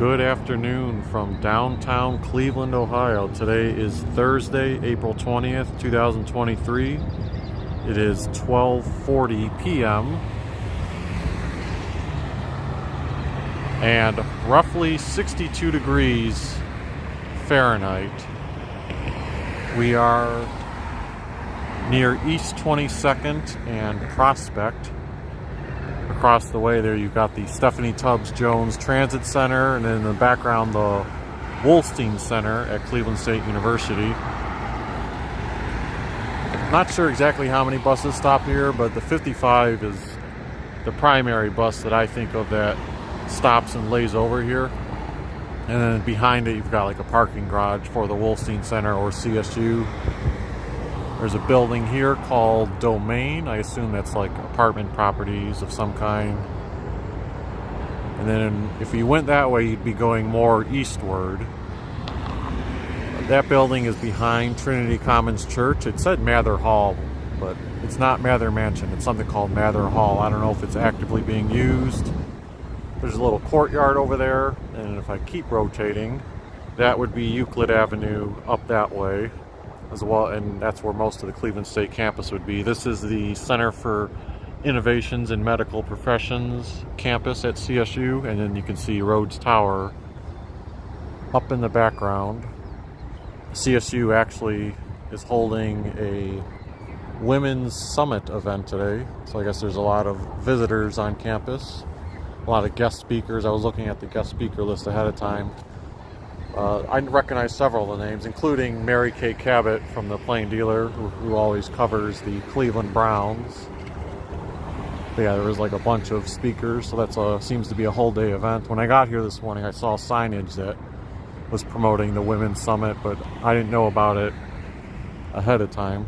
Good afternoon from downtown Cleveland, Ohio. Today is Thursday, April 20th, 2023. It is 12:40 p.m. and roughly 62 degrees Fahrenheit. We are near East 22nd and Prospect. Across the way there you've got the Stephanie Tubbs Jones Transit Center, and then in the background the Wolstein Center at Cleveland State University. Not sure exactly how many buses stop here, but the 55 is the primary bus that I think of that stops and lays over here. And then behind it you've got like a parking garage for the Wolstein Center or CSU. There's a building here called Domain. I assume that's like apartment properties of some kind. And then if you went that way, you'd be going more eastward. That building is behind Trinity Commons Church. It said Mather Hall, but it's not Mather Mansion. It's something called Mather Hall. I don't know if it's actively being used. There's a little courtyard over there, and if I keep rotating, that would be Euclid Avenue up that way as well, and that's where most of the Cleveland State campus would be. This is the Center for Innovations in Medical Professions campus at CSU, and then you can see Rhodes Tower up in the background. CSU actually is holding a women's summit event today, so I guess there's a lot of visitors on campus, a lot of guest speakers. I was looking at the guest speaker list ahead of time. I recognize several of the names, including Mary Kay Cabot from the Plain Dealer, who always covers the Cleveland Browns. But yeah, there was like a bunch of speakers, so that seems to be a whole day event. When I got here this morning, I saw signage that was promoting the Women's Summit, but I didn't know about it ahead of time.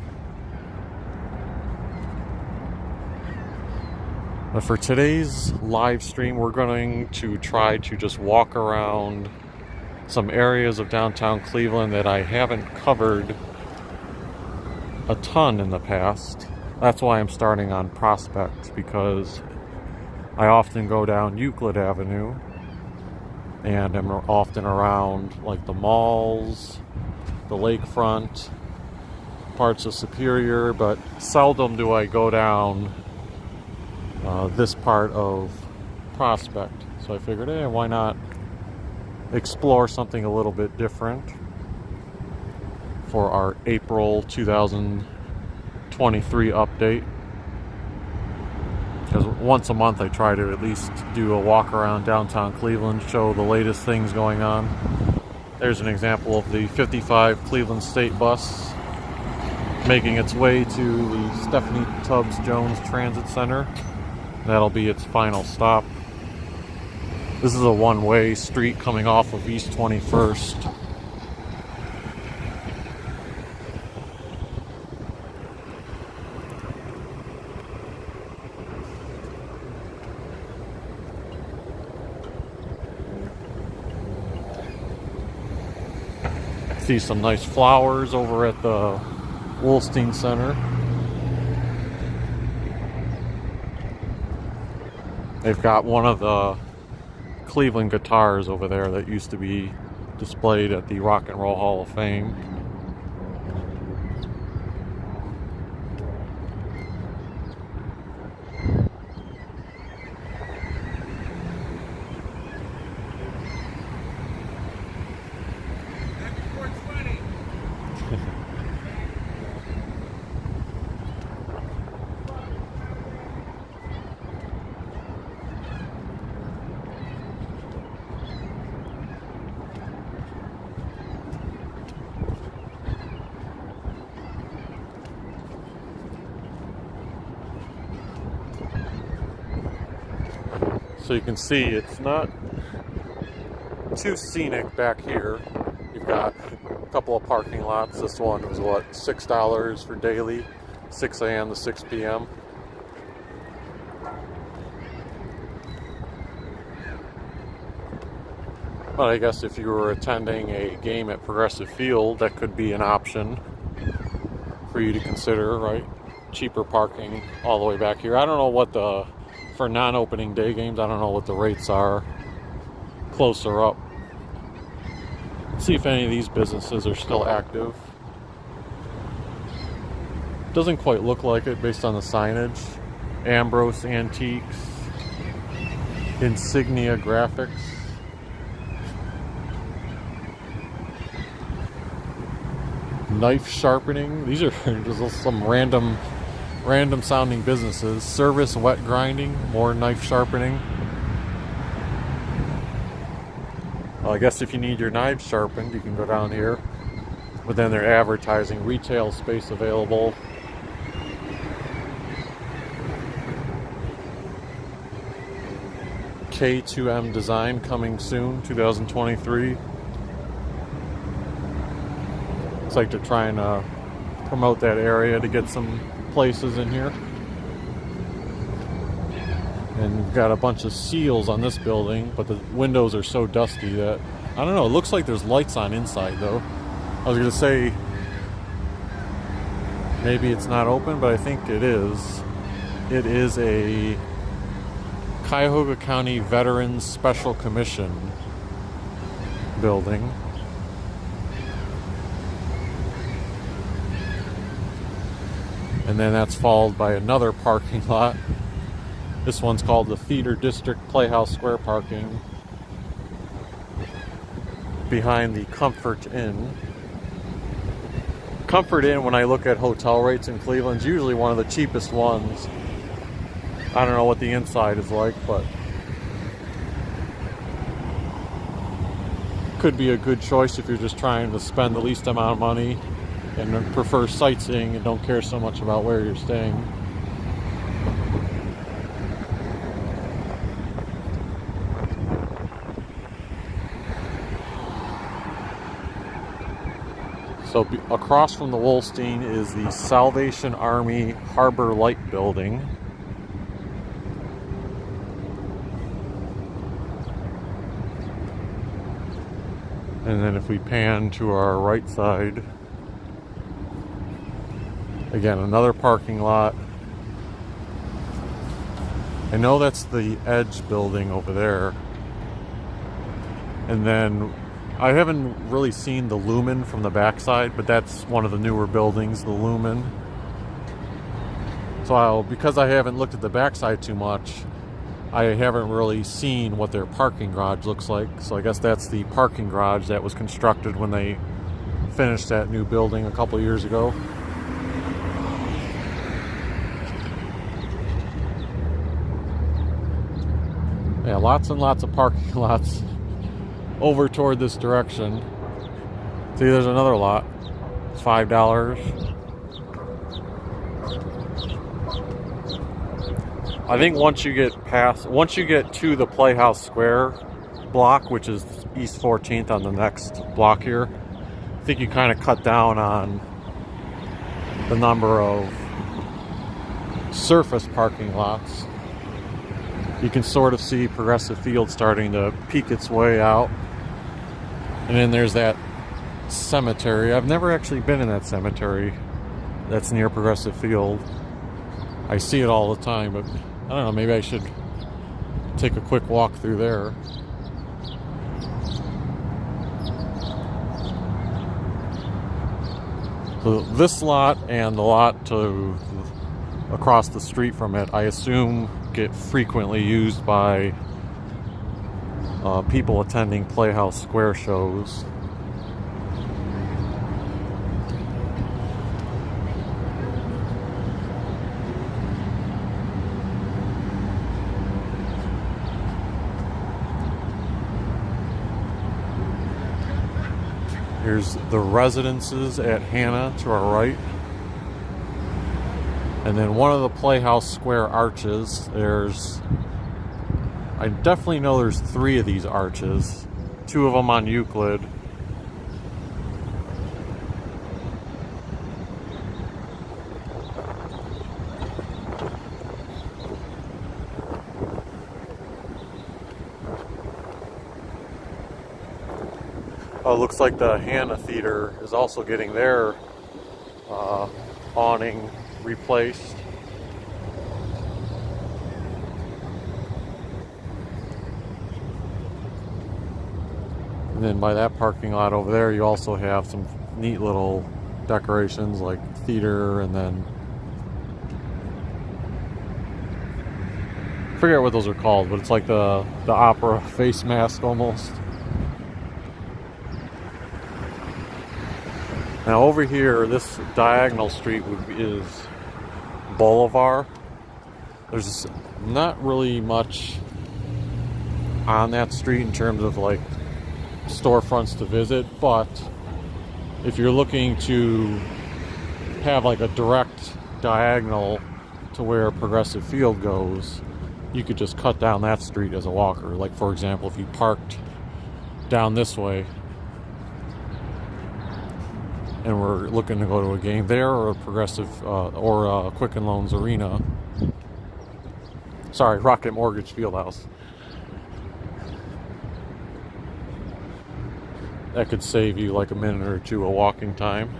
But for today's live stream, we're going to try to just walk around some areas of downtown Cleveland that I haven't covered a ton in the past. That's why I'm starting on Prospect, because I often go down Euclid Avenue and I'm often around like the malls, the lakefront, parts of Superior, but seldom do I go down this part of Prospect. So I figured, hey, why not explore something a little bit different for our April 2023 update. Because once a month I try to at least do a walk around downtown Cleveland, show the latest things going on. There's an example of the 55 Cleveland State bus making its way to the Stephanie Tubbs Jones Transit Center. That'll be its final stop. This is a one-way street coming off of East 21st. See some nice flowers over at the Wolstein Center. They've got one of the Cleveland guitars over there that used to be displayed at the Rock and Roll Hall of Fame. So you can see it's not too scenic back here. You've got a couple of parking lots. This one was what, $6 for daily, 6 a.m. to 6 p.m. But I guess if you were attending a game at Progressive Field, that could be an option for you to consider, right? Cheaper parking all the way back here. I don't know what for non-opening day games, I don't know what the rates are closer up. See if any of these businesses are still active. Doesn't quite look like it based on the signage. Ambrose Antiques, Insignia Graphics. Knife Sharpening. These are just some random sounding businesses. Service Wet Grinding, more knife sharpening. Well, I guess if you need your knives sharpened, you can go down here. But then they're advertising retail space available. K2M Design coming soon, 2023. It's like they're trying to promote that area to get some places in here. And we've got a bunch of seals on this building, but the windows are so dusty that, I don't know, it looks like there's lights on inside though. I was gonna say maybe it's not open, but I think it is. It is a Cuyahoga County Veterans Special Commission building. And then that's followed by another parking lot. This one's called the Theater District Playhouse Square parking behind the Comfort Inn. Comfort Inn, when I look at hotel rates in Cleveland, is usually one of the cheapest ones. I don't know what the inside is like, but could be a good choice if you're just trying to spend the least amount of money and prefer sightseeing and don't care so much about where you're staying. So across from the Wolstein is the Salvation Army Harbor Light Building. And then if we pan to our right side, again, another parking lot. I know that's the Edge building over there. And then I haven't really seen the Lumen from the backside, but that's one of the newer buildings, the Lumen. So because I haven't looked at the backside too much, I haven't really seen what their parking garage looks like. So I guess that's the parking garage that was constructed when they finished that new building a couple years ago. Yeah, lots and lots of parking lots over toward this direction. See, there's another lot. $5. I think once you get to the Playhouse Square block, which is East 14th on the next block here, I think you kind of cut down on the number of surface parking lots. You can sort of see Progressive Field starting to peek its way out. And then there's that cemetery. I've never actually been in that cemetery that's near Progressive Field. I see it all the time, but I don't know, maybe I should take a quick walk through there. So this lot and the lot to across the street from it, I assume, get frequently used by people attending Playhouse Square shows. Here's the Residences at Hannah to our right. And then one of the Playhouse Square arches, I definitely know there's 3 of these arches. 2 of them on Euclid. Oh, it looks like the Hannah Theater is also getting their awning replaced. And then by that parking lot over there, you also have some neat little decorations like theater, and then I forget what those are called, but it's like the opera face mask almost. Now over here, this diagonal street is Boulevard. There's not really much on that street in terms of like storefronts to visit, but if you're looking to have like a direct diagonal to where Progressive Field goes, you could just cut down that street as a walker. Like for example, if you parked down this way and we're looking to go to a game there, or a Progressive or a Quicken Loans Arena, sorry, Rocket Mortgage Fieldhouse, that could save you like a minute or two of walking time.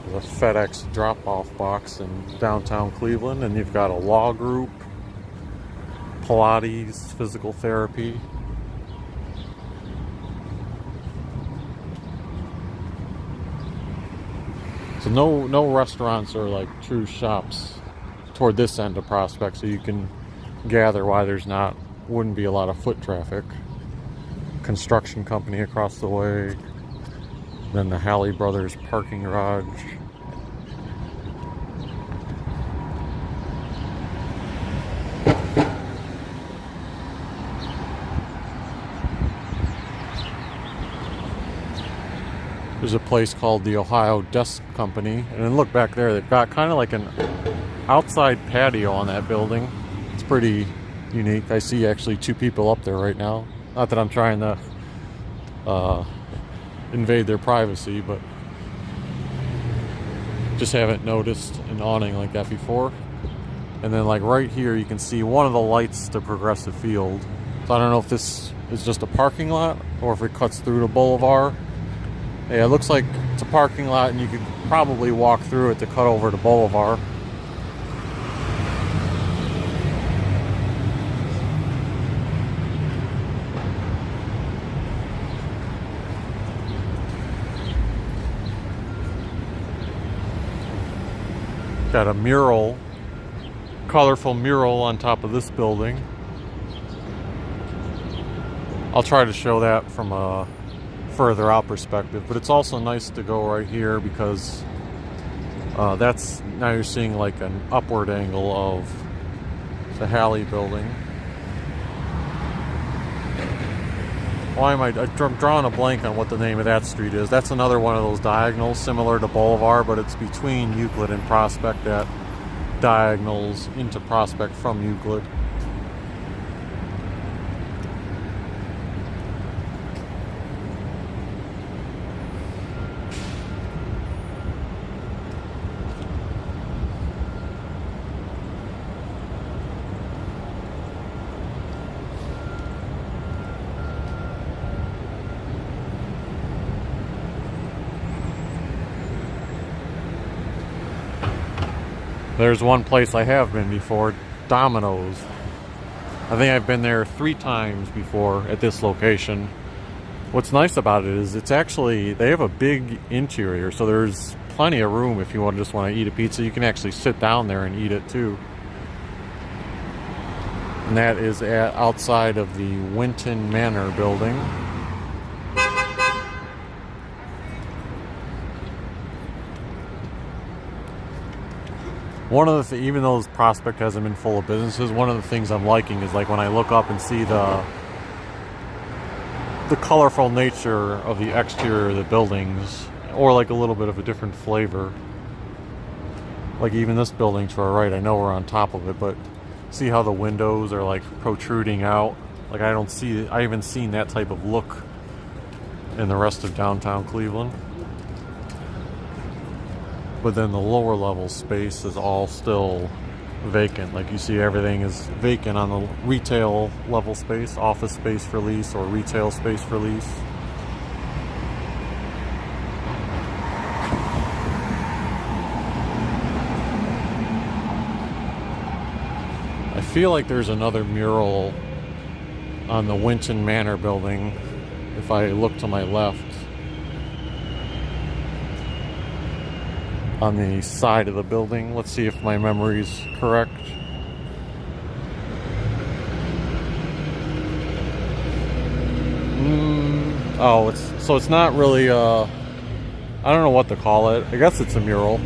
The FedEx drop-off box in downtown Cleveland, and you've got a law group, Pilates, physical therapy. So no restaurants or like true shops toward this end of Prospect, so you can gather why wouldn't be a lot of foot traffic. Construction company across the way, then the Halley Brothers parking garage. There's a place called the Ohio Desk Company, and then look back there, they've got kind of like an outside patio on that building. It's pretty unique. I see actually two people up there right now. Not that I'm trying to invade their privacy, but just haven't noticed an awning like that before. And then like right here you can see one of the lights to Progressive Field. So I don't know if this is just a parking lot or if it cuts through the boulevard. Yeah, it looks like it's a parking lot, and you could probably walk through it to cut over to Boulevard. Got a mural, colorful mural on top of this building. I'll try to show that from a further out perspective, but it's also nice to go right here because that's, now you're seeing like an upward angle of the Halley building. Why am I'm drawing a blank on what the name of that street is. That's another one of those diagonals similar to Boulevard, but it's between Euclid and Prospect, that diagonals into Prospect from Euclid. There's one place I have been before, Domino's. I think I've been there 3 times before at this location. What's nice about it is it's actually, they have a big interior, so there's plenty of room if you just want to eat a pizza. You can actually sit down there and eat it too. And that is outside of the Winton Manor building. One of the even though this Prospect hasn't been full of businesses, one of the things I'm liking is like when I look up and see the colorful nature of the exterior of the buildings, or like a little bit of a different flavor. Like even this building to our right, I know we're on top of it, but see how the windows are like protruding out? Like I haven't seen that type of look in the rest of downtown Cleveland. But then the lower level space is all still vacant. Like you see everything is vacant on the retail level space, office space for lease or retail space for lease. I feel like there's another mural on the Winton Manor building if I look to my left. On the side of the building. Let's see if my memory's correct. Oh, it's not really I don't know what to call it. I guess it's a mural.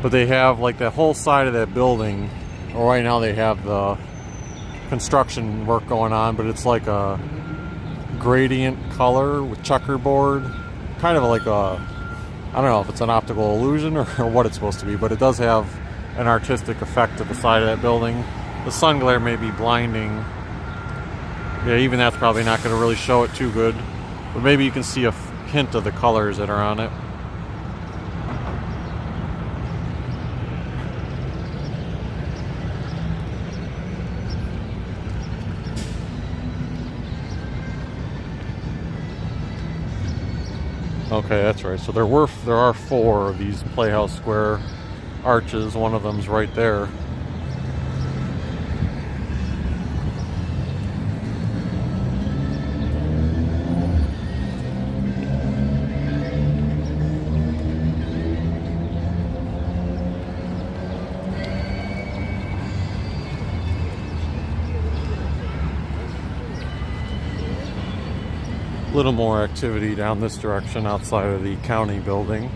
But they have like that whole side of that building. Well, right now they have the construction work going on, but it's like a gradient color with checkerboard. Kind of like a, I don't know if it's an optical illusion or what it's supposed to be, but it does have an artistic effect to the side of that building. The sun glare may be blinding. Yeah, even that's probably not going to really show it too good. But maybe you can see a hint of the colors that are on it. Okay, that's right. So there are 4 of these Playhouse Square arches. One of them's right there. A little more activity down this direction outside of the county building.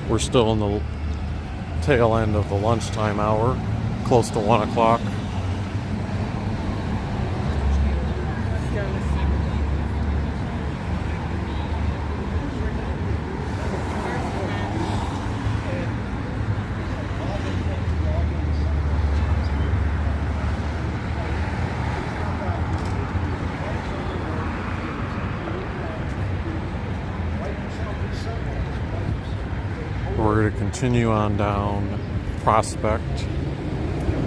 We're still in the tail end of the lunchtime hour, close to 1 o'clock. We're going to continue on down Prospect.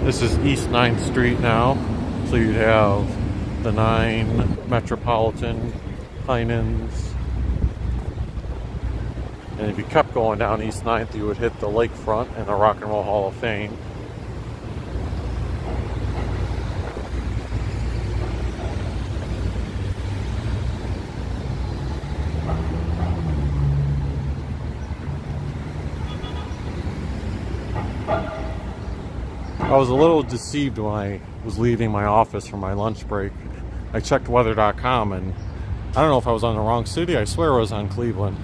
This is East 9th Street now. So you'd have the 9 Metropolitan, Heinens. And if you kept going down East 9th, you would hit the Lakefront and the Rock and Roll Hall of Fame. I was a little deceived when I was leaving my office for my lunch break. I checked weather.com and I don't know if I was on the wrong city. I swear I was on Cleveland.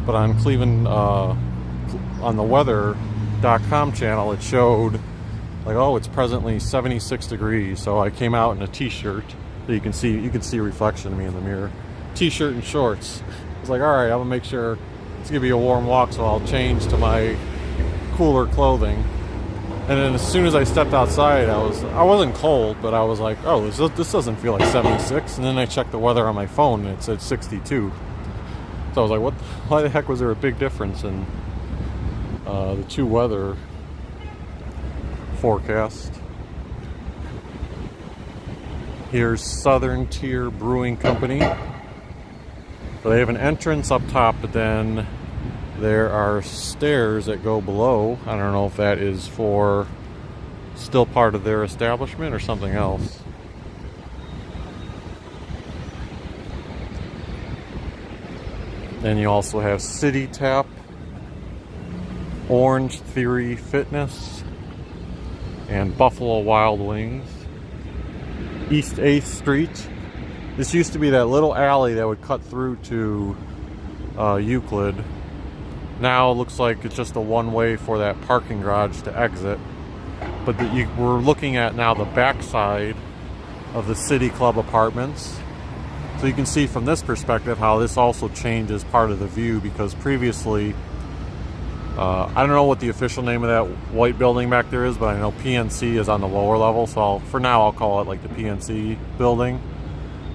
But on Cleveland, on the weather.com channel, it showed like, oh, it's presently 76 degrees. So I came out in a t-shirt so you can see a reflection of me in the mirror. T-shirt and shorts. I was like, all right, I'm gonna make sure it's gonna be a warm walk, so I'll change to my cooler clothing. And then as soon as I stepped outside, I wasn't cold, but I was like, oh, this doesn't feel like 76. And then I checked the weather on my phone, and it said 62. So I was like, why the heck was there a big difference in the 2 weather forecasts? Here's Southern Tier Brewing Company. So they have an entrance up top, but then there are stairs that go below. I don't know if that is for still part of their establishment or something else. Then you also have City Tap, Orange Theory Fitness, and Buffalo Wild Wings. East 8th Street. This used to be that little alley that would cut through to Euclid. Now it looks like it's just a one-way for that parking garage to exit. But we're looking at now the backside of the City Club apartments. So you can see from this perspective how this also changes part of the view, because previously, I don't know what the official name of that white building back there is, but I know PNC is on the lower level. So for now I'll call it like the PNC building.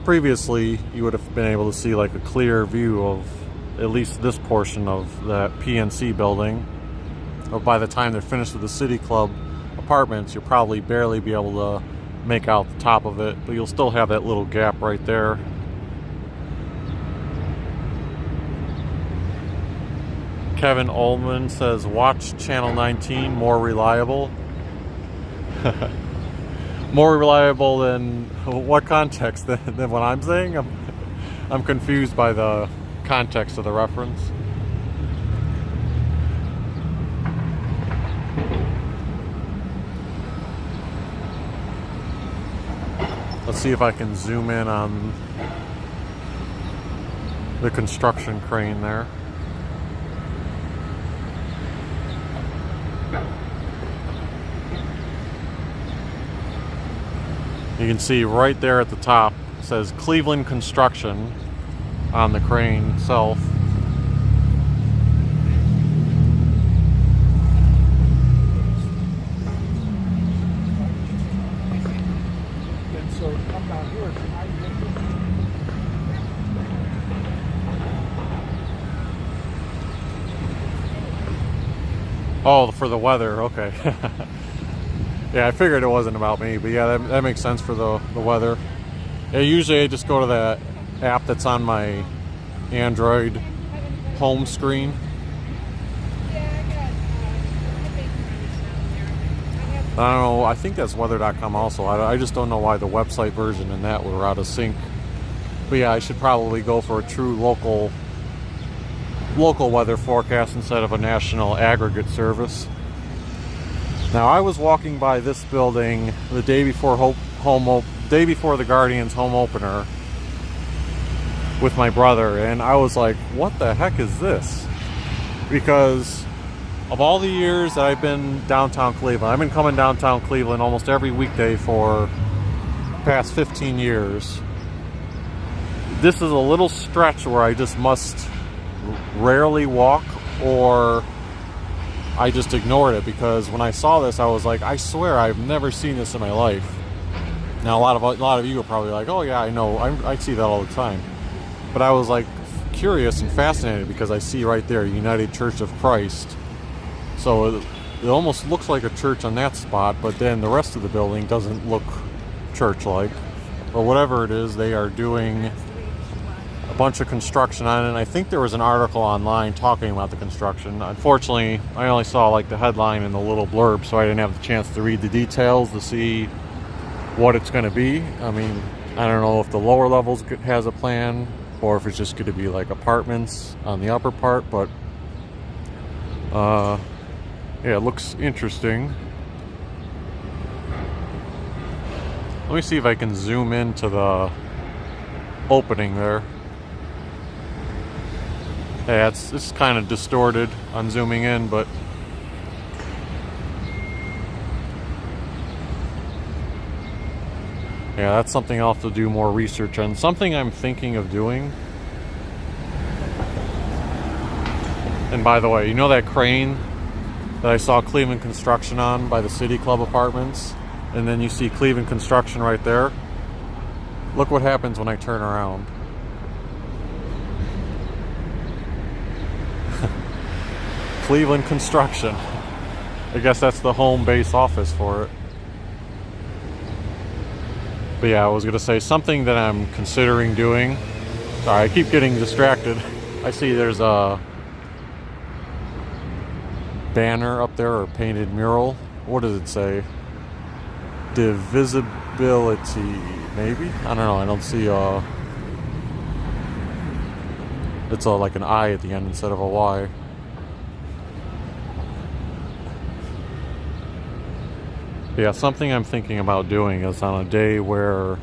Previously, you would have been able to see like a clear view of at least this portion of that PNC building. But by the time they're finished with the City Club apartments, you'll probably barely be able to make out the top of it, but you'll still have that little gap right there. Kevin Ullman says, watch Channel 19, more reliable. More reliable than what context? Than what I'm saying? I'm confused by the context of the reference. Let's see if I can zoom in on the construction crane there. You can see right there at the top, it says Cleveland Construction on the crane itself. Oh, for the weather, okay. Yeah, I figured it wasn't about me, but yeah, that makes sense for the weather. Yeah, usually I just go to that app that's on my Android home screen. I don't know, I think that's weather.com also. I just don't know why the website version and that were out of sync. But yeah, I should probably go for a true local weather forecast instead of a national aggregate service. Now, I was walking by this building the day before the Guardians home opener with my brother, and I was like, what the heck is this? Because of all the years that I've been downtown Cleveland, I've been coming downtown Cleveland almost every weekday for the past 15 years. This is a little stretch where I just must rarely walk, or I just ignored it, because when I saw this, I was like, I swear I've never seen this in my life. Now, a lot of you are probably like, oh yeah, I know, I see that all the time. But I was like curious and fascinated because I see right there United Church of Christ. So it almost looks like a church on that spot, but then the rest of the building doesn't look church-like. Or whatever it is, they are doing a bunch of construction on it. And I think there was an article online talking about the construction. Unfortunately, I only saw like the headline and the little blurb, so I didn't have the chance to read the details to see what it's going to be. I mean, I don't know if the lower levels has a plan or if it's just going to be like apartments on the upper part, but yeah, it looks interesting. Let me see if I can zoom into the opening there. Yeah, it's kind of distorted on zooming in, but yeah, that's something I'll have to do more research on. Something I'm thinking of doing. And by the way, you know that crane that I saw Cleveland Construction on by the City Club Apartments? And then you see Cleveland Construction right there. Look what happens when I turn around. Cleveland Construction. I guess that's the home base office for it. But yeah, I was going to say something that I'm considering doing. Sorry, I keep getting distracted. I see there's a banner up there, or painted mural. What does it say? Divisibility, maybe? I don't know. I don't see it's like an I at the end instead of a Y. Yeah, something I'm thinking about doing is on a day where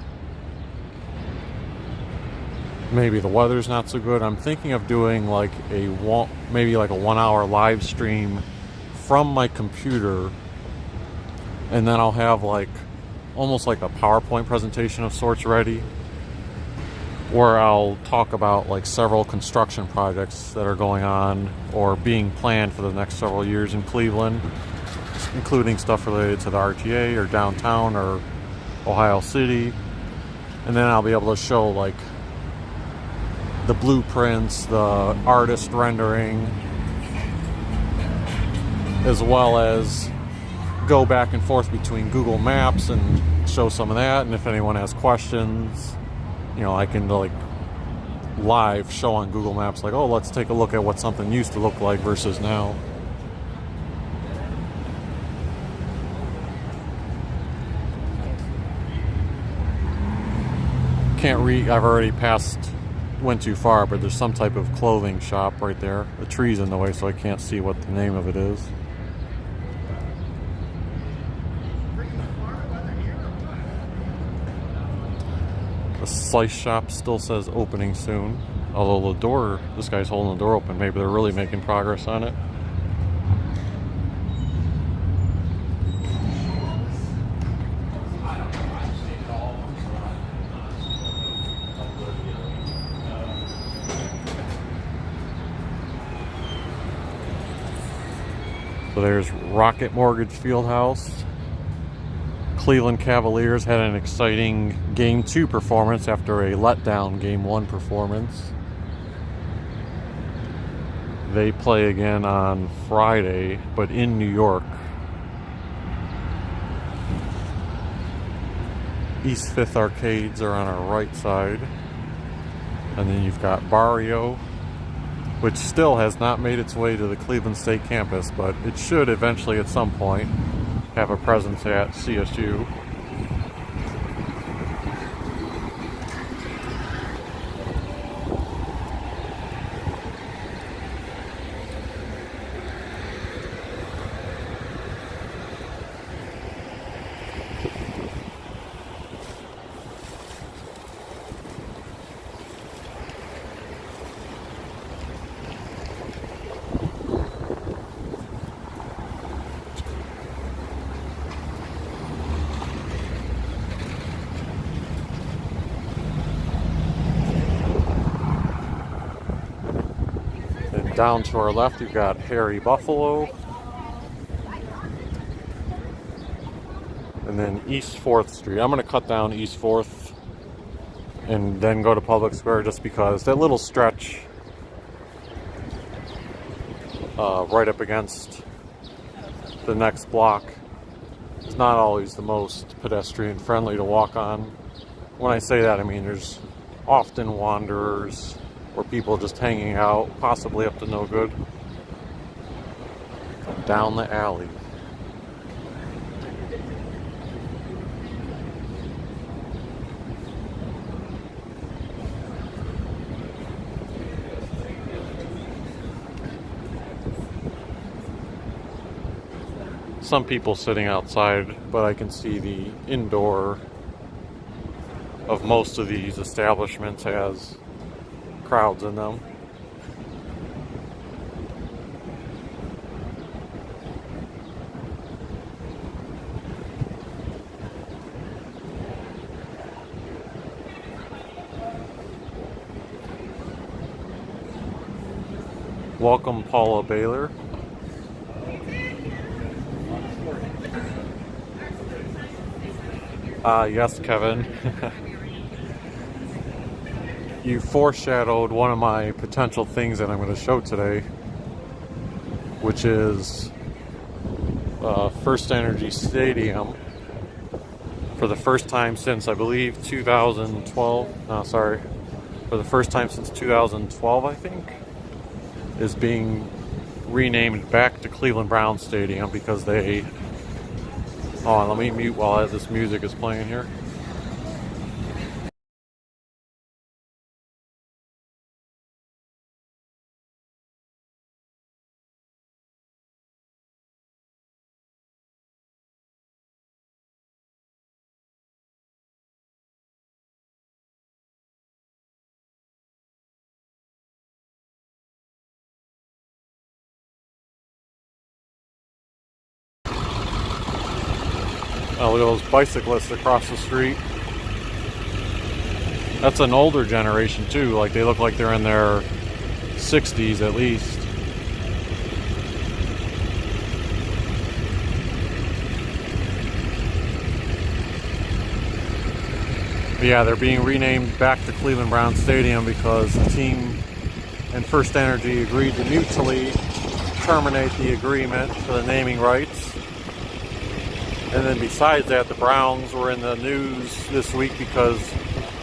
maybe the weather's not so good, I'm thinking of doing like maybe like a 1 hour live stream from my computer, and then I'll have like almost like a PowerPoint presentation of sorts ready, where I'll talk about like several construction projects that are going on or being planned for the next several years in Cleveland, including stuff related to the RTA or downtown or Ohio City. And then I'll be able to show like the blueprints, the artist rendering, as well as go back and forth between Google Maps and show some of that. And if anyone has questions, you know, I can like live show on Google Maps, like, oh, let's take a look at what something used to look like versus now. Can't read, I've already went too far, but there's some type of clothing shop right there. The tree's in the way, so I can't see what the name of it is. The slice shop still says opening soon. Although the door, this guy's holding the door open. Maybe they're really making progress on it. So there's Rocket Mortgage Fieldhouse. Cleveland Cavaliers had an exciting Game 2 performance after a letdown Game 1 performance. They play again on Friday, but in New York. East Fifth Arcades are on our right side. And then you've got Barrio, which still has not made its way to the Cleveland State campus, but it should eventually at some point have a presence at CSU. Down to our left, you've got Harry Buffalo. And then East 4th Street. I'm going to cut down East 4th and then go to Public Square just because that little stretch right up against the next block is not always the most pedestrian friendly to walk on. When I say that, I mean there's often wanderers or people just hanging out, possibly up to no good. Down the alley. Some people sitting outside, but I can see the indoor of most of these establishments has crowds in them. Welcome, Paula Baylor. Yes, Kevin. You foreshadowed one of my potential things that I'm going to show today, which is First Energy Stadium. For the first time since, I believe, 2012. No, sorry. For the first time since 2012, I think, is being renamed back to Cleveland Browns Stadium because they... Hold on, let me mute while this music is playing here. Oh, look at those bicyclists across the street. That's an older generation too. Like they look like they're in their 60s at least. But yeah, they're being renamed back to Cleveland Browns Stadium because the team and First Energy agreed to mutually terminate the agreement for the naming rights. And then besides that, the Browns were in the news this week because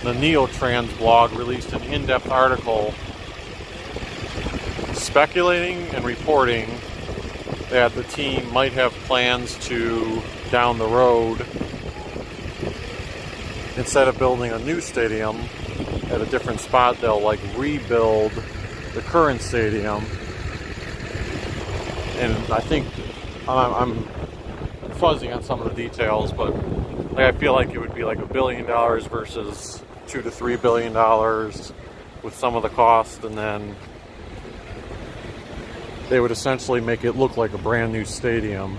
the Neotrans blog released an in-depth article speculating and reporting that the team might have plans to, down the road, instead of building a new stadium at a different spot, they'll like rebuild the current stadium. And I think I'm fuzzy on some of the details, but like, I feel like it would be like $1 billion versus $2 to $3 billion with some of the cost, and then they would essentially make it look like a brand new stadium.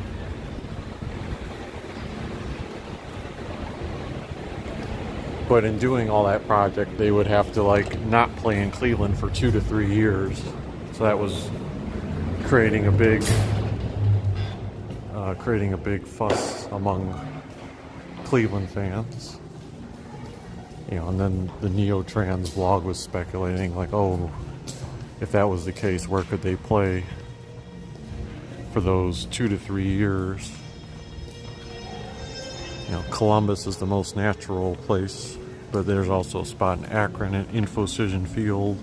But in doing all that project, they would have to like not play in Cleveland for 2 to 3 years. So that was creating a big fuss among Cleveland fans. You know, and then the Neotrans blog was speculating like, oh, if that was the case, where could they play for those 2 to 3 years? You know, Columbus is the most natural place, but there's also a spot in Akron at Infocision Field.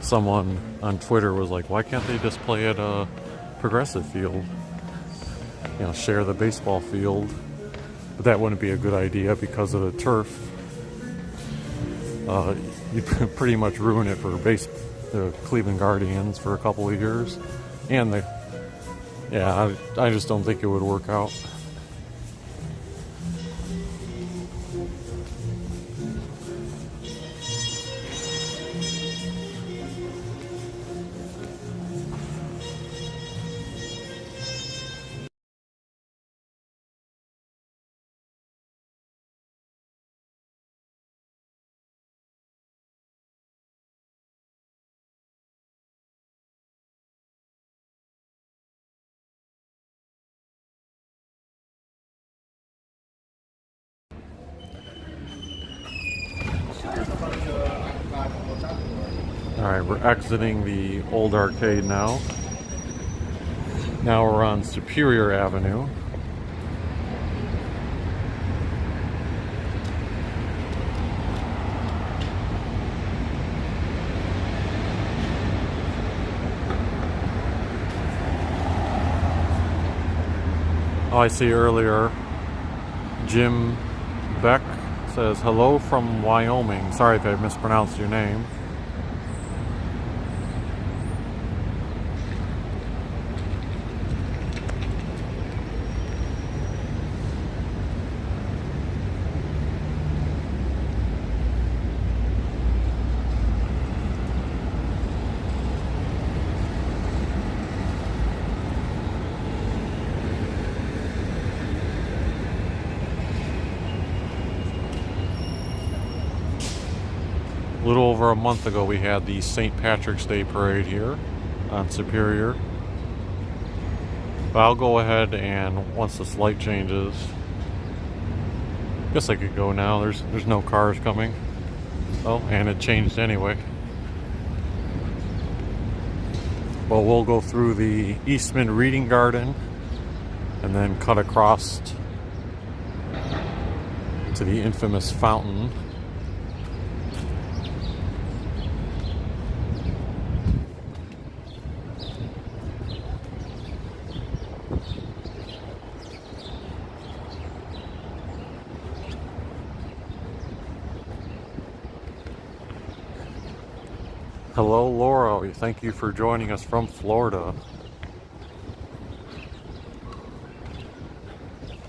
Someone on Twitter was like, why can't they just play at a Progressive Field? You know, share the baseball field. But that wouldn't be a good idea because of the turf. You'd pretty much ruin it for the Cleveland Guardians for a couple of years. And I just don't think it would work out. Alright, we're exiting the old arcade now. Now we're on Superior Avenue. Oh, I see earlier, Jim Beck says, hello from Wyoming. Sorry if I mispronounced your name. A little over a month ago, we had the St. Patrick's Day Parade here on Superior. But I'll go ahead and once this light changes, guess I could go now. There's no cars coming. Oh, and it changed anyway. Well, we'll go through the Eastman Reading Garden and then cut across to the infamous fountain. Hello, Laura. Thank you for joining us from Florida.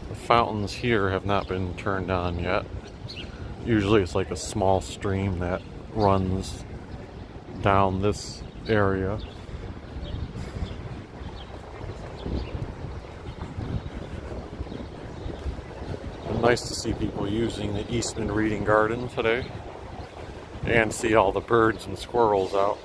The fountains here have not been turned on yet. Usually it's like a small stream that runs down this area. Nice to see people using the Eastman Reading Garden today. And see all the birds and squirrels out.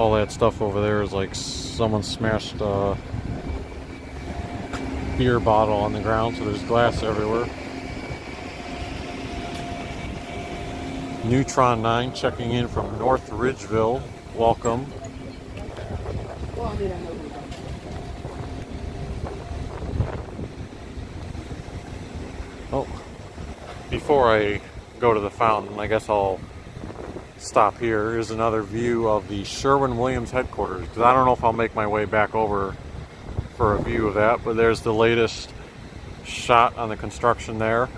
All that stuff over there is like someone smashed a beer bottle on the ground, so there's glass everywhere. Neutron 9 checking in from North Ridgeville. Welcome. Oh, before I go to the fountain, I guess I'll stop here. Here's another view of the Sherwin-Williams headquarters, because I don't know if I'll make my way back over for a view of that, but there's the latest shot on the construction there.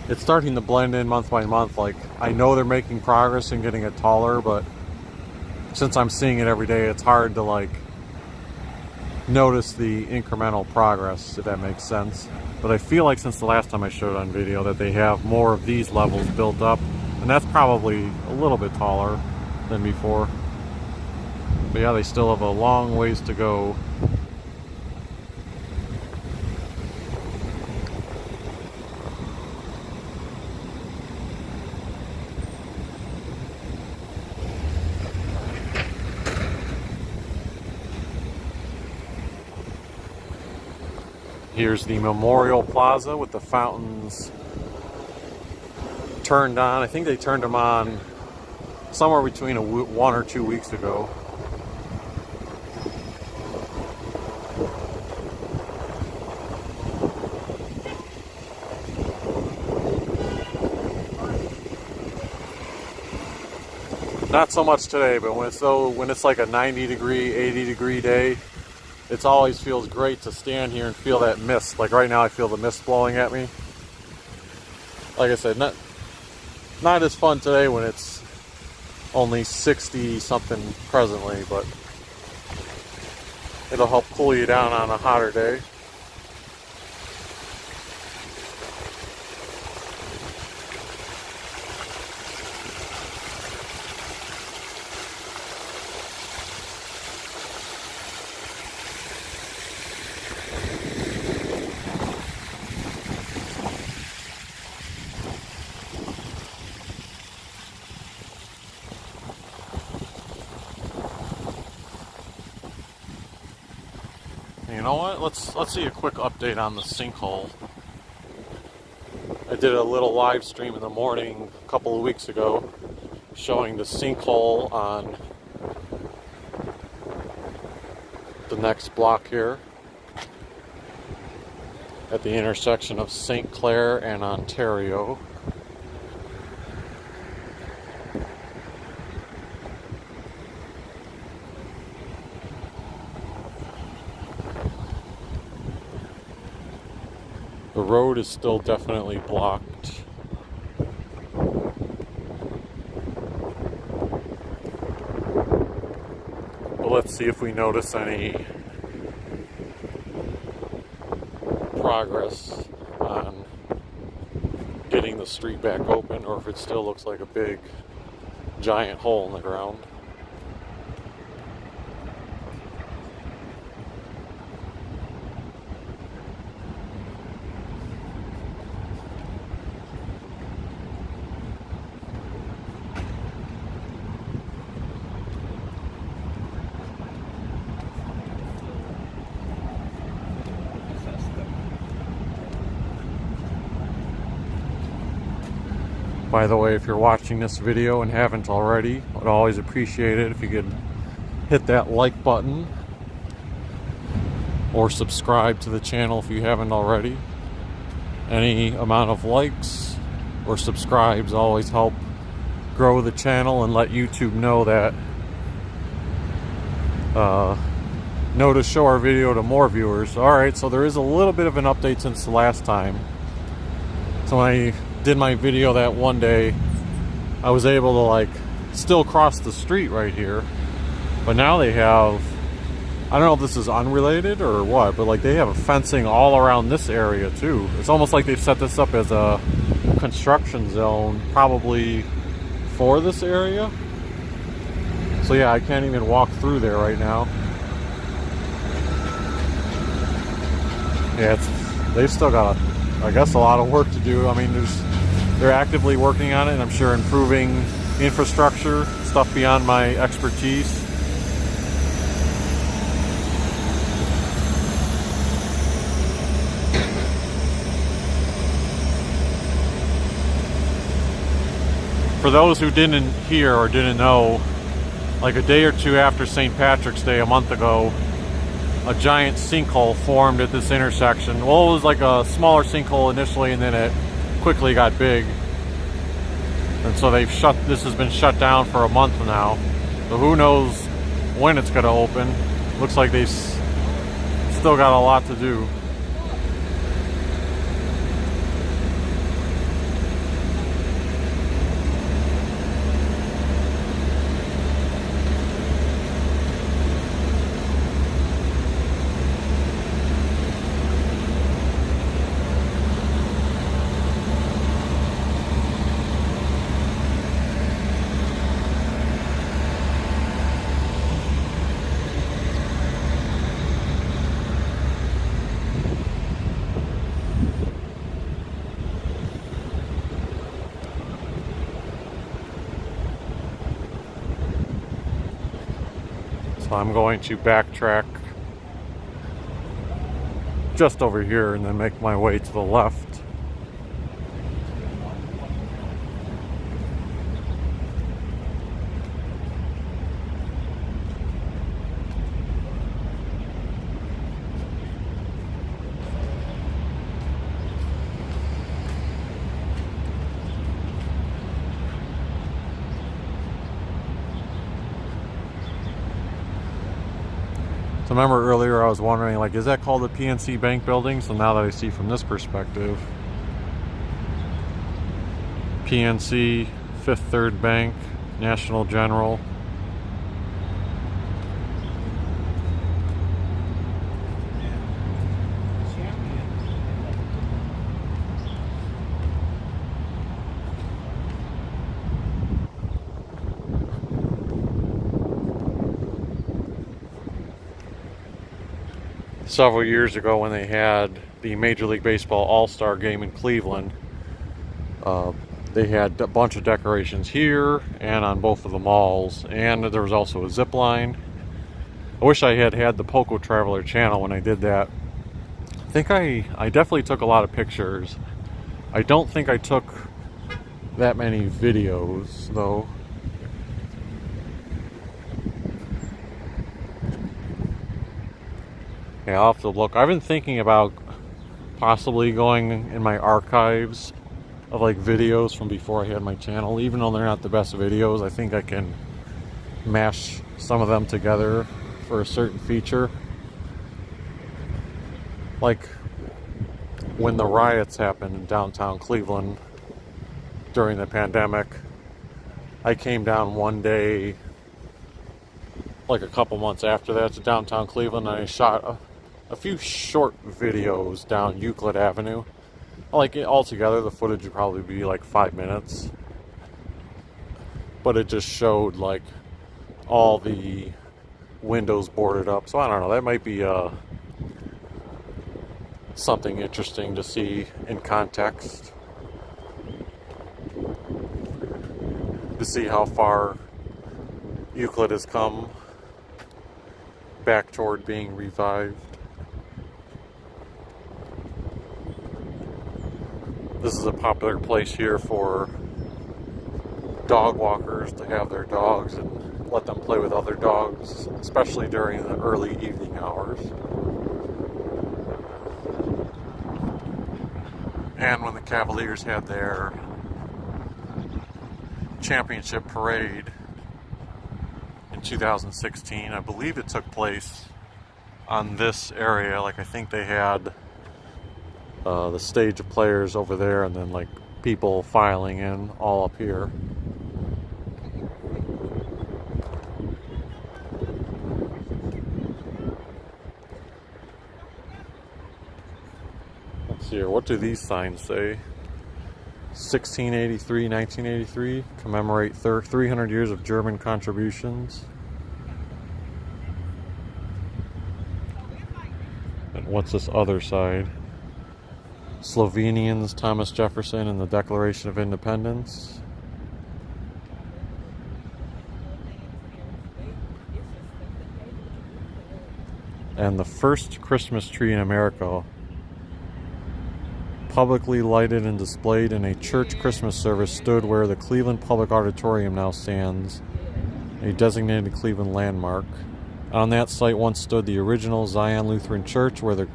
It's starting to blend in month by month. Like, I know they're making progress in getting it taller, but since I'm seeing it every day, it's hard to like notice the incremental progress, if that makes sense. But I feel like since the last time I showed on video that they have more of these levels built up, and that's probably a little bit taller than before. But yeah, they still have a long ways to go. Here's the Memorial Plaza with the fountains turned on. I think they turned them on somewhere between 1 or 2 weeks ago. Not so much today, but when it's like a 90-degree, 80-degree day, it always feels great to stand here and feel that mist. Like right now, I feel the mist blowing at me. Like I said, not as fun today when it's only 60 something presently, but it'll help cool you down on a hotter day. You know what? Let's see a quick update on the sinkhole. I did a little live stream in the morning a couple of weeks ago showing the sinkhole on the next block here at the intersection of St. Clair and Ontario. The road is still definitely blocked. But let's see if we notice any progress on getting the street back open, or if it still looks like a big giant hole in the ground. By the way, if you're watching this video and haven't already, I'd always appreciate it if you could hit that like button or subscribe to the channel if you haven't already. Any amount of likes or subscribes always help grow the channel and let YouTube know that know to show our video to more viewers. Alright, so there is a little bit of an update since the last time. So when I did my video that one day, I was able to like still cross the street right here, but now they have, I don't know if this is unrelated or what, but like they have a fencing all around this area too. It's almost like they've set this up as a construction zone probably for this area. So yeah, I can't even walk through there right now. Yeah, they've still got I guess a lot of work to do. I mean, they're actively working on it, and I'm sure improving infrastructure stuff beyond my expertise. For those who didn't hear or didn't know, like a day or two after St. Patrick's Day a month ago, a giant sinkhole formed at this intersection. Well, it was like a smaller sinkhole initially, and then it quickly got big. And so this has been shut down for a month now. So who knows when it's going to open. Looks like they've still got a lot to do. So I'm going to backtrack just over here and then make my way to the left. So remember earlier I was wondering, like, is that called the PNC Bank building? So now that I see from this perspective, PNC, Fifth Third Bank, National General. Several years ago when they had the Major League Baseball All-Star game in Cleveland, they had a bunch of decorations here and on both of the malls, and there was also a zip line. I wish I had the Poco Traveler channel when I did that. I think I definitely took a lot of pictures. I don't think I took that many videos though. Yeah, I'll have to look. I've been thinking about possibly going in my archives of like videos from before I had my channel. Even though they're not the best videos, I think I can mash some of them together for a certain feature. Like when the riots happened in downtown Cleveland during the pandemic, I came down one day, like a couple months after that, to downtown Cleveland, and I shot a few short videos down Euclid Avenue. Like altogether, the footage would probably be like 5 minutes, but it just showed like all the windows boarded up. So I don't know, that might be something interesting to see in context, to see how far Euclid has come back toward being revived. This is a popular place here for dog walkers to have their dogs and let them play with other dogs, especially during the early evening hours. And when the Cavaliers had their championship parade in 2016, I believe it took place on this area. Like, I think they had the stage of players over there, and then like people filing in all up here. Let's see here, what do these signs say? 1683, 1983, commemorate 300 years of German contributions. And what's this other side? Slovenians, Thomas Jefferson, and the Declaration of Independence. And the first Christmas tree in America, publicly lighted and displayed in a church Christmas service, stood where the Cleveland Public Auditorium now stands, a designated Cleveland landmark. On that site once stood the original Zion Lutheran Church, where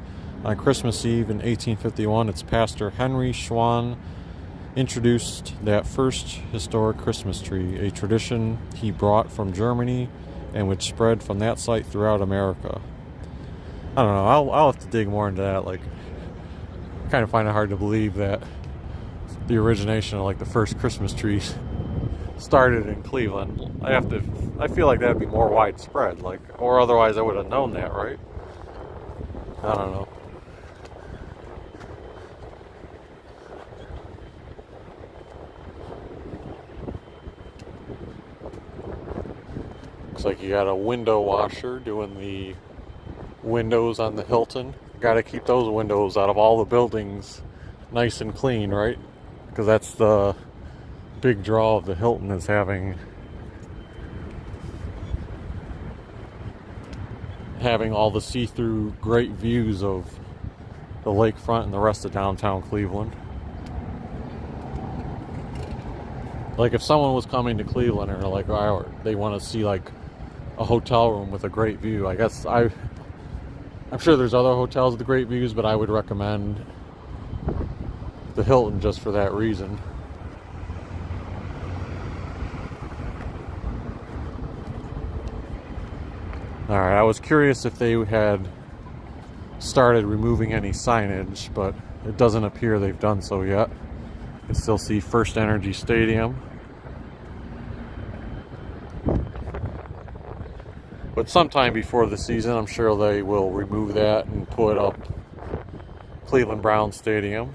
on Christmas Eve in 1851, its pastor Henry Schwann introduced that first historic Christmas tree, a tradition he brought from Germany and which spread from that site throughout America. I don't know, I'll have to dig more into that. Like, I kind of find it hard to believe that the origination of like the first Christmas trees started in Cleveland. I feel like that'd be more widespread, like, or otherwise I would have known that, right? I don't know. Looks like you got a window washer doing the windows on the Hilton. Got to keep those windows out of all the buildings nice and clean, right? Because that's the big draw of the Hilton, is having all the see-through great views of the lakefront and the rest of downtown Cleveland. Like, if someone was coming to Cleveland or like they want to see like a hotel room with a great view, I guess I'm sure there's other hotels with great views, but I would recommend the Hilton just for that reason. Alright, I was curious if they had started removing any signage, but it doesn't appear they've done so yet. You can still see First Energy Stadium. But sometime before the season, I'm sure they will remove that and put up Cleveland Browns Stadium.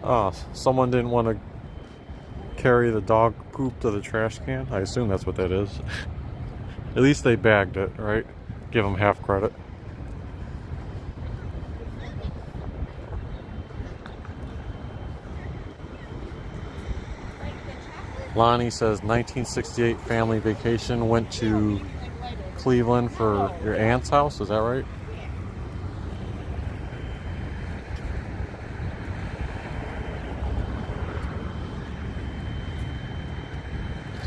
Oh, someone didn't want to carry the dog poop to the trash can. I assume that's what that is. At least they bagged it, right? Give them half credit. Lonnie says 1968 family vacation, went to Cleveland for your aunt's house. Is that right?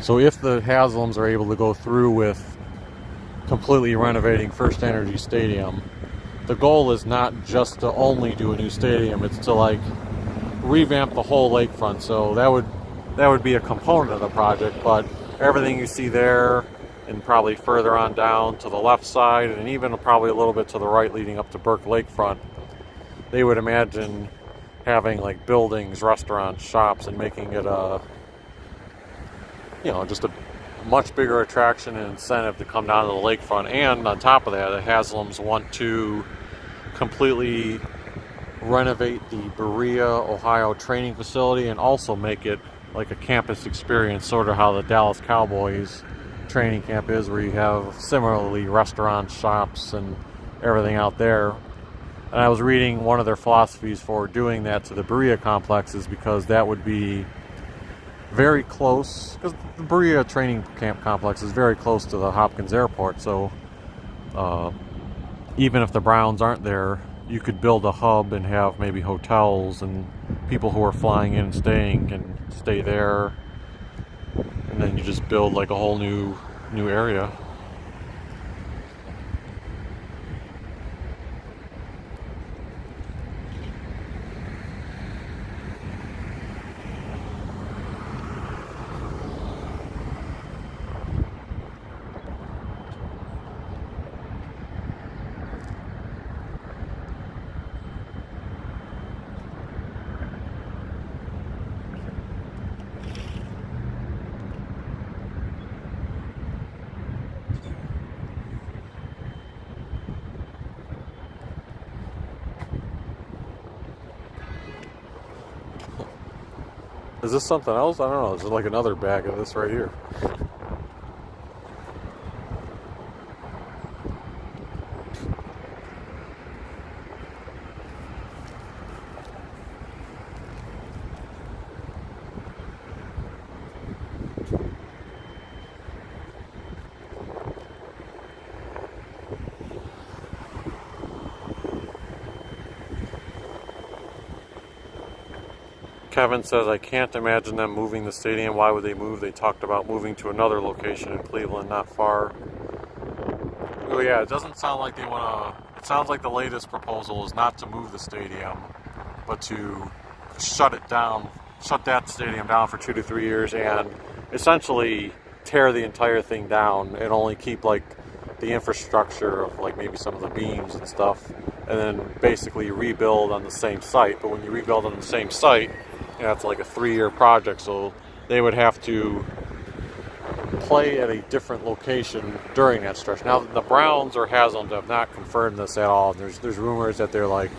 So if the Haslams are able to go through with completely renovating First Energy Stadium, the goal is not just to only do a new stadium, it's to like revamp the whole lakefront. So that would be a component of the project, but everything you see there and probably further on down to the left side and even probably a little bit to the right leading up to Burke Lakefront, they would imagine having like buildings, restaurants, shops, and making it just a much bigger attraction and incentive to come down to the lakefront. And on top of that, the Haslams want to completely renovate the Berea, Ohio training facility and also make it like a campus experience, sort of how the Dallas Cowboys training camp is, where you have similarly restaurants, shops, and everything out there. And I was reading one of their philosophies for doing that to the Berea complex is because that would be very close, because the Berea training camp complex is very close to the Hopkins Airport, so even if the Browns aren't there, you could build a hub and have maybe hotels, and people who are flying in and staying can stay there, and then you just build like a whole new area. Is this something else? I don't know. Is it like another bag of this right here? Kevin says, I can't imagine them moving the stadium. Why would they move? They talked about moving to another location in Cleveland, not far. Oh yeah, it doesn't sound like they want to... It sounds like the latest proposal is not to move the stadium, but to shut it down, shut that stadium down for 2 to 3 years and essentially tear the entire thing down and only keep like the infrastructure of like maybe some of the beams and stuff, and then basically rebuild on the same site. But when you rebuild on the same site, you know, it's like a 3-year project, so they would have to play at a different location during that stretch. Now, the Browns or Haslam have not confirmed this at all. There's rumors that they're like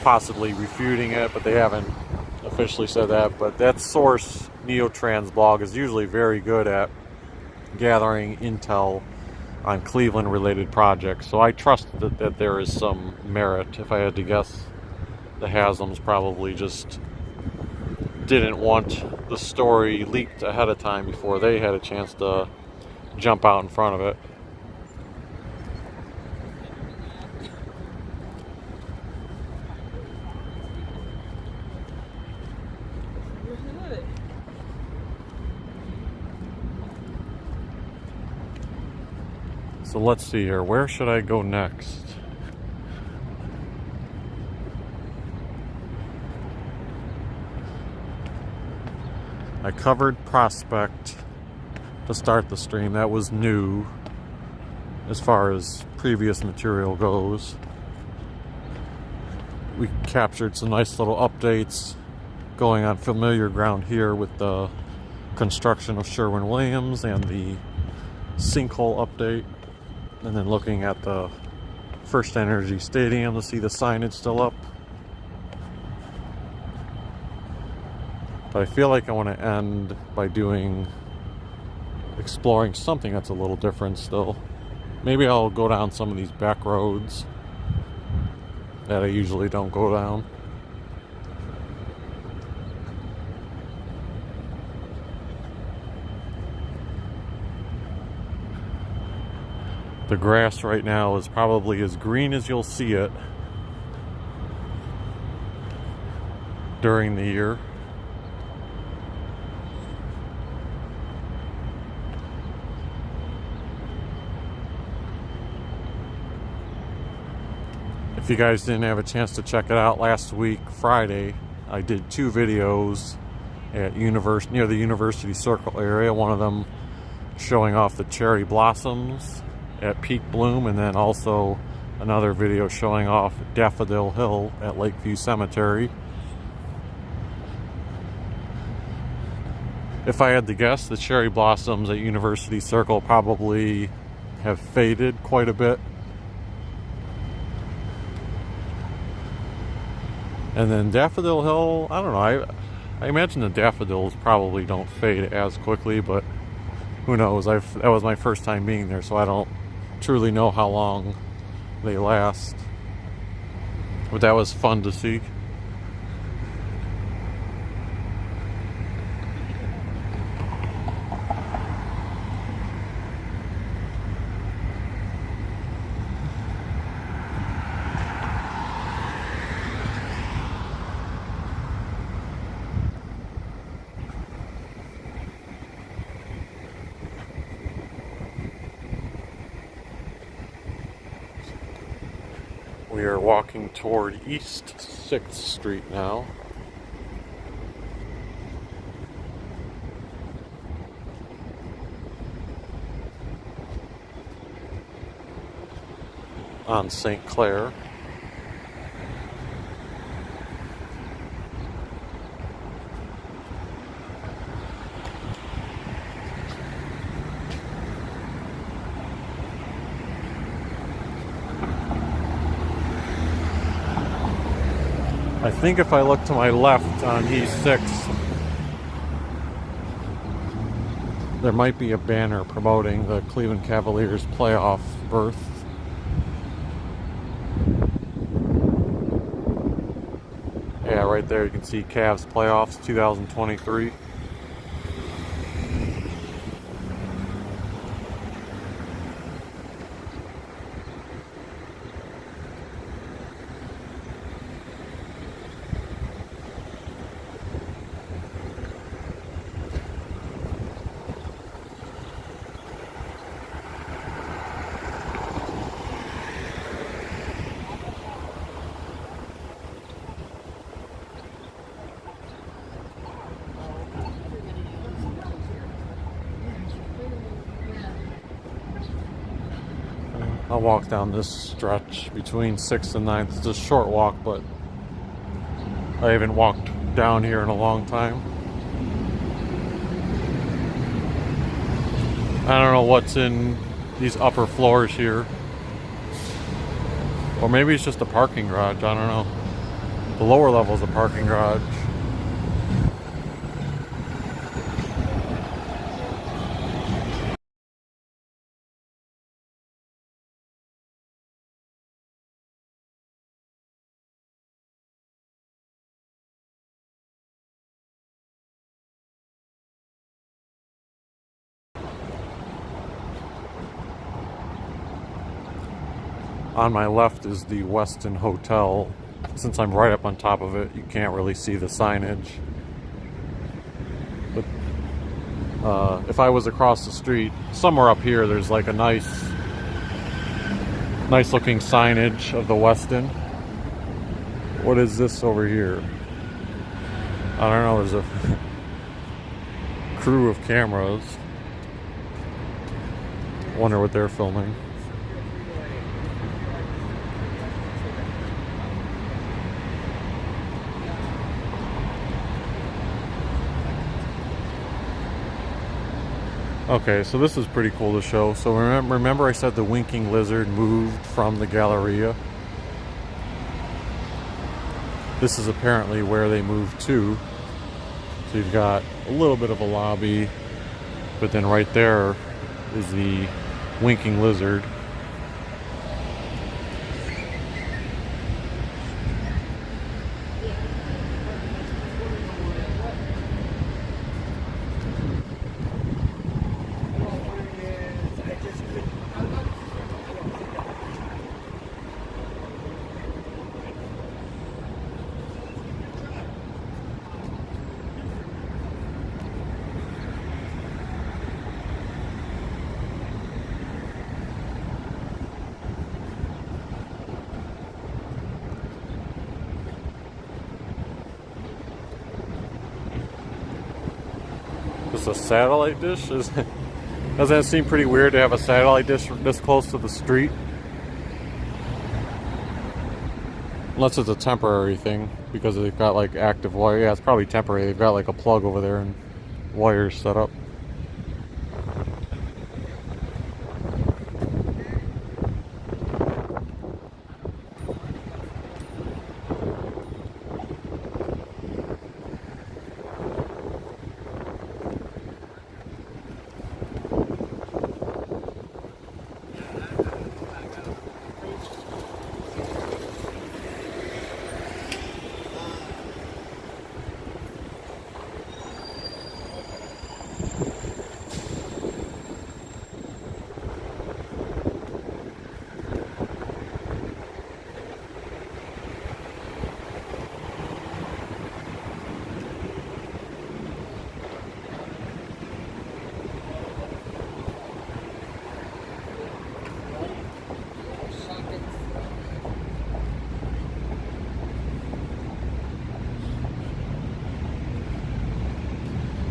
possibly refuting it, but they haven't officially said that. But that source, Neotrans blog, is usually very good at gathering intel on Cleveland-related projects, so I trust that there is some merit. If I had to guess, the Haslams probably just didn't want the story leaked ahead of time before they had a chance to jump out in front of it. So let's see here. Where should I go next? I covered Prospect to start the stream. That was new as far as previous material goes. We captured some nice little updates going on familiar ground here with the construction of Sherwin-Williams and the sinkhole update. And then looking at the First Energy Stadium to see the signage still up. But I feel like I want to end by exploring something that's a little different still. Maybe I'll go down some of these back roads that I usually don't go down. The grass right now is probably as green as you'll see it during the year. If you guys didn't have a chance to check it out, last week, Friday, I did 2 videos at near the University Circle area. One of them showing off the cherry blossoms at peak bloom, and then also another video showing off Daffodil Hill at Lakeview Cemetery. If I had to guess, the cherry blossoms at University Circle probably have faded quite a bit. And then Daffodil Hill, I don't know, I imagine the daffodils probably don't fade as quickly, but who knows? That was my first time being there, so I don't truly know how long they last. But that was fun to see. We are walking toward East 6th Street now. On St. Clair. I think if I look to my left on E6, there might be a banner promoting the Cleveland Cavaliers playoff berth. Yeah, right there you can see Cavs playoffs 2023. I'll walk down this stretch between 6th and 9th. It's a short walk, but I haven't walked down here in a long time. I don't know what's in these upper floors here. Or maybe it's just a parking garage, I don't know. The lower level is a parking garage. On my left is the Westin Hotel. Since I'm right up on top of it, you can't really see the signage. But if I was across the street, somewhere up here, there's like a nice looking signage of the Westin. What is this over here? I don't know, there's a crew of cameras. Wonder what they're filming. Okay, so this is pretty cool to show. So remember I said the Winking Lizard moved from the Galleria? This is apparently where they moved to. So you've got a little bit of a lobby, but then right there is the Winking Lizard. Just a satellite dish? Doesn't it seem pretty weird to have a satellite dish this close to the street? Unless it's a temporary thing, because they've got like active wire. Yeah, it's probably temporary. They've got like a plug over there and wires set up.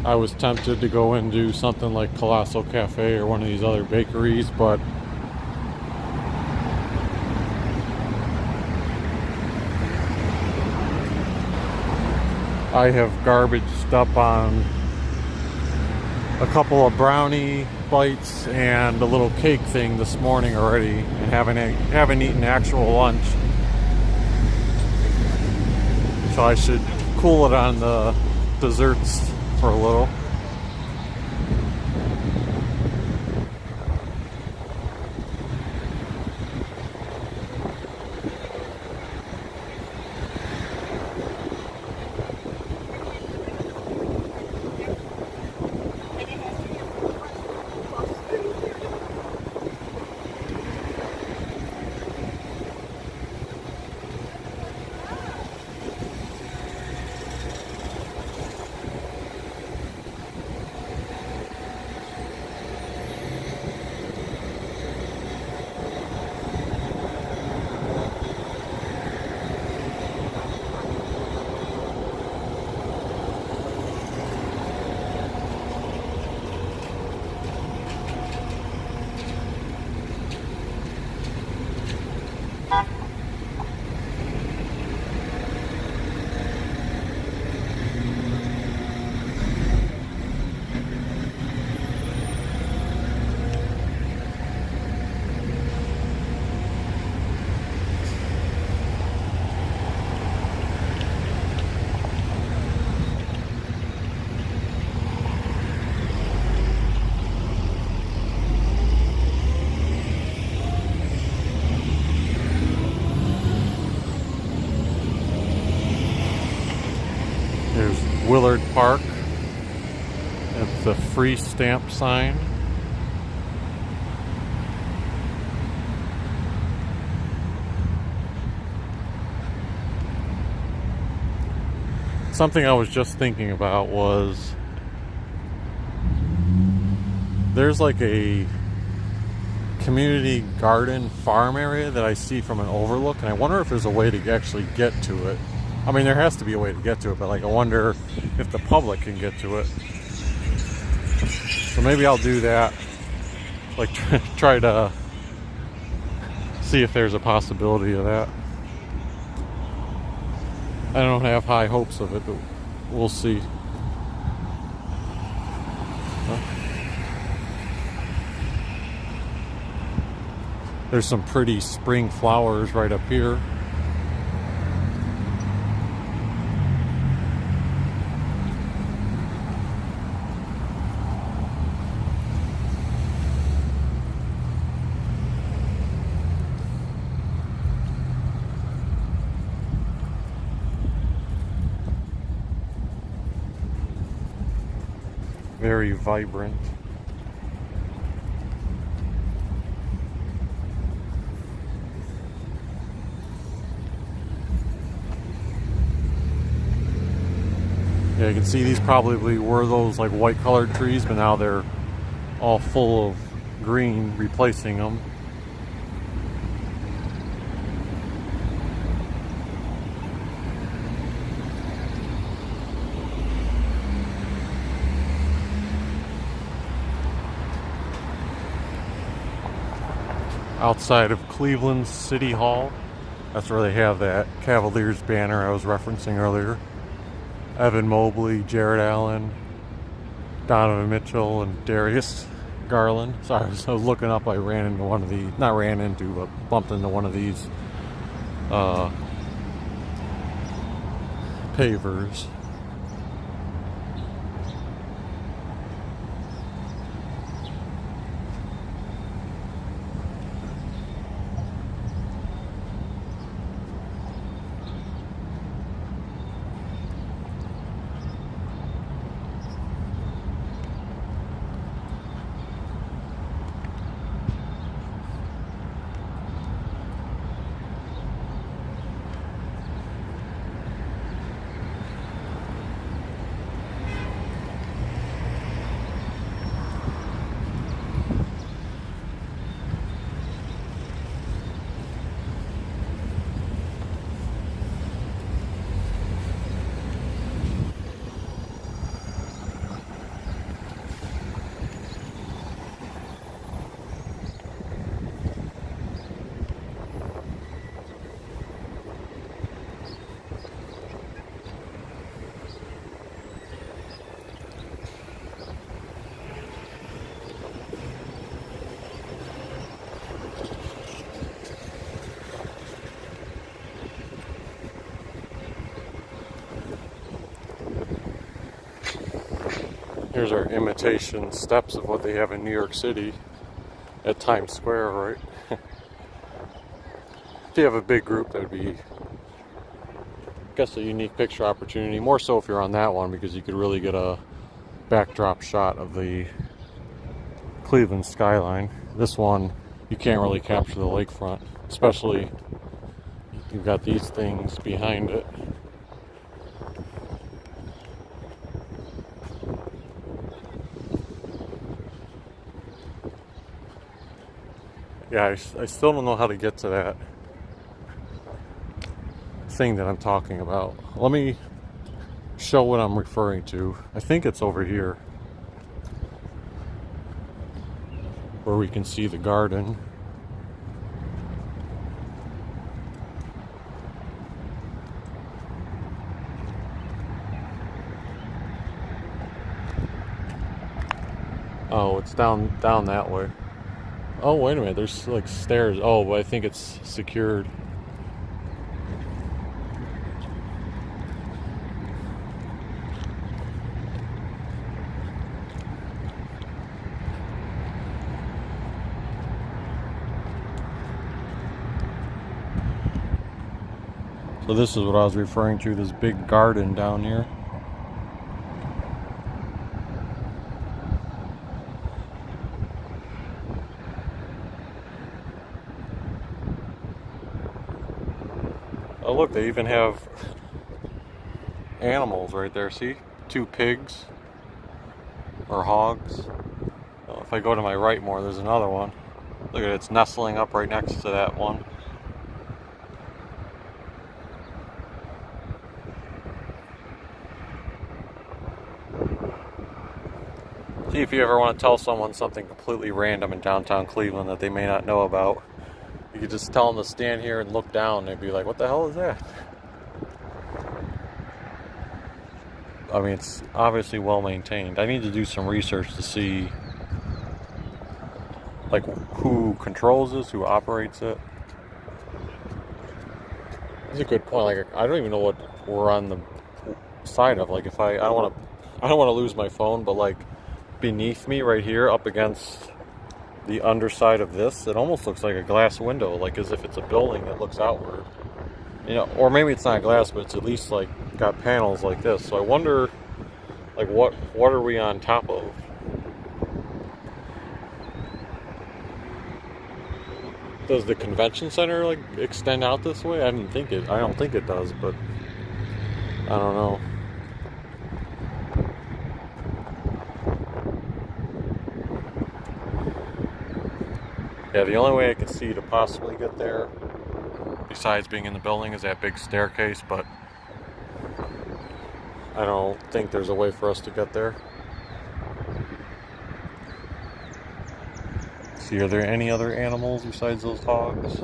I was tempted to go and do something like Colossal Cafe or one of these other bakeries, but I have garbaged up on a couple of brownie bites and a little cake thing this morning already, and haven't eaten actual lunch. So I should cool it on the desserts for a little. Willard Park. It's the free stamp sign. Something I was just thinking about was there's like a community garden farm area that I see from an overlook, and I wonder if there's a way to actually get to it. I mean, there has to be a way to get to it, but like I wonder if the public can get to it. So maybe I'll do that. Like try to see if there's a possibility of that. I don't have high hopes of it, but we'll see. There's some pretty spring flowers right up here. Very vibrant. Yeah, you can see these probably were those like white colored trees, but now they're all full of green, replacing them. Outside of Cleveland City Hall, that's where they have that Cavaliers banner I was referencing earlier. Evan Mobley, Jared Allen, Donovan Mitchell, and Darius Garland. Sorry, I was looking up. I ran into one of the, not ran into, but bumped into one of these pavers. Here's our imitation steps of what they have in New York City at Times Square, right? If you have a big group, that would be, I guess, a unique picture opportunity. More so if you're on that one, because you could really get a backdrop shot of the Cleveland skyline. This one, you can't really capture the lakefront, especially you've got these things behind it. Yeah, I still don't know how to get to that thing that I'm talking about. Let me show what I'm referring to. I think it's over here where we can see the garden. Oh, it's down that way. Oh, wait a minute, there's like stairs. Oh, but I think it's secured. So this is what I was referring to, this big garden down here. Oh look, they even have animals right there, see? 2 pigs. Or hogs. Oh, if I go to my right more, there's another one. Look at it, it's nestling up right next to that one. See, if you ever want to tell someone something completely random in downtown Cleveland that they may not know about, you could just tell them to stand here and look down, and they'd be like, what the hell is that? I mean, it's obviously well maintained. I need to do some research to see like who controls this, who operates it. That's a good point. Like, I don't even know what we're on the side of. Like, if I don't want to lose my phone, but like beneath me right here, up against the underside of this, it almost looks like a glass window, like as if it's a building that looks outward. You know, or maybe it's not glass, but it's at least like got panels like this. So I wonder, like, what are we on top of? Does the convention center like extend out this way? I don't think it does, but I don't know. Yeah, the only way I can see to possibly get there, besides being in the building, is that big staircase, but I don't think there's a way for us to get there. See, are there any other animals besides those hogs?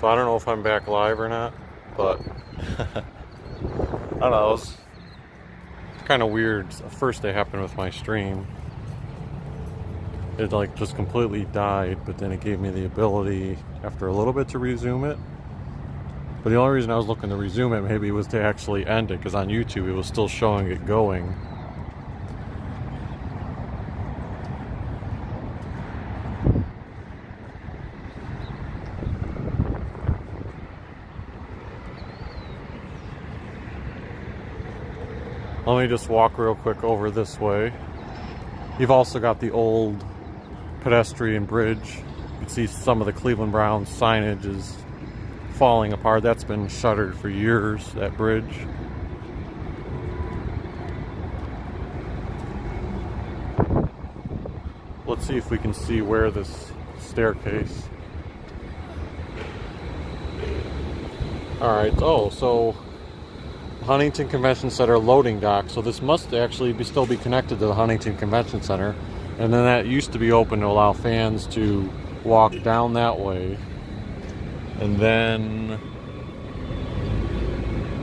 So I don't know if I'm back live or not, but I don't know, it was kind of weird. The first day happened with my stream. It like just completely died, but then it gave me the ability after a little bit to resume it. But the only reason I was looking to resume it maybe was to actually end it, because on YouTube it was still showing it going. Let me just walk real quick over this way. You've also got the old pedestrian bridge. You can see some of the Cleveland Browns signage is falling apart. That's been shuttered for years, that bridge. Let's see if we can see where this staircase. Alright, oh, so Huntington Convention Center loading dock. So this must actually still be connected to the Huntington Convention Center. And then that used to be open to allow fans to walk down that way. And then,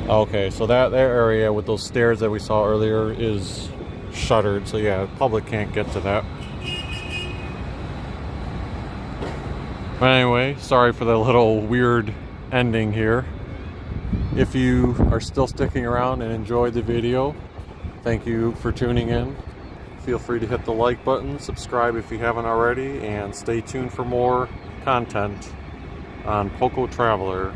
okay, so that area with those stairs that we saw earlier is shuttered. So yeah, the public can't get to that. But anyway, sorry for the little weird ending here. If you are still sticking around and enjoyed the video, thank you for tuning in. Feel free to hit the like button, subscribe if you haven't already, and stay tuned for more content on Poco Traveler.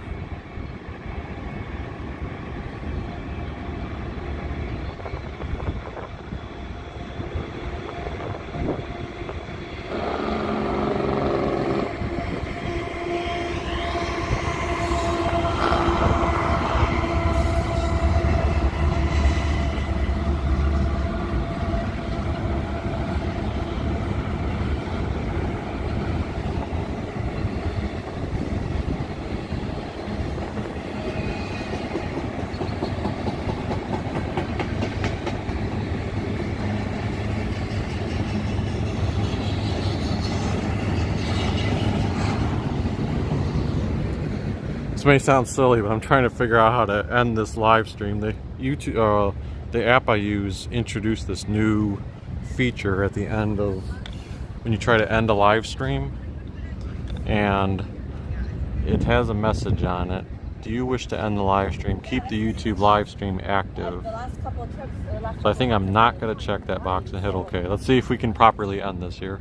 This may sound silly, but I'm trying to figure out how to end this live stream. The app I use introduced this new feature at the end of when you try to end a live stream, and it has a message on it. Do you wish to end the live stream? Keep the YouTube live stream active. So I think I'm not going to check that box and hit OK. Let's see if we can properly end this here.